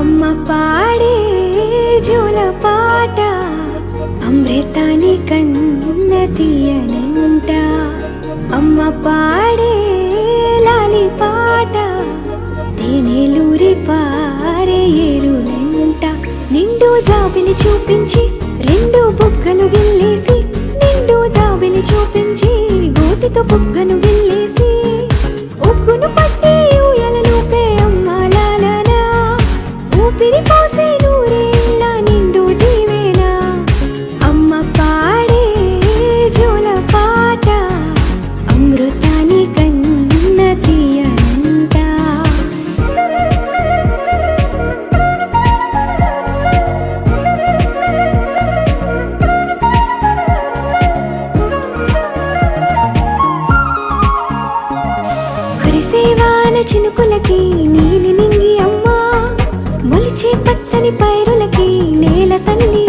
అమ్మ పాడే జోల పాట అమృతాని కన్న తీయనంట. అమ్మ పాడే లాలి పాట తేనెలూరి పారే ఏరులంట. నిండు జాబిలి చూపించి రెండు బుగ్గలు గిల్లేసి, నిండు జాబిలి చూపించి గోటితో బుగ్గను గిల్లేసి, ఉగ్గును పట్టి ఊయలలోపే అమ్మ లాలనా, ఊపిరి పోసే నూరేళ్ళ నిండు దీవేనా. అమ్మ పాడే జోల పాట అమృతాని కన్న తీయంట. కురిసేవాన చినుకులకి నీలి నింగి అమ్మ, మొలిచే పచ్చని పైరులకి నేల తల్లి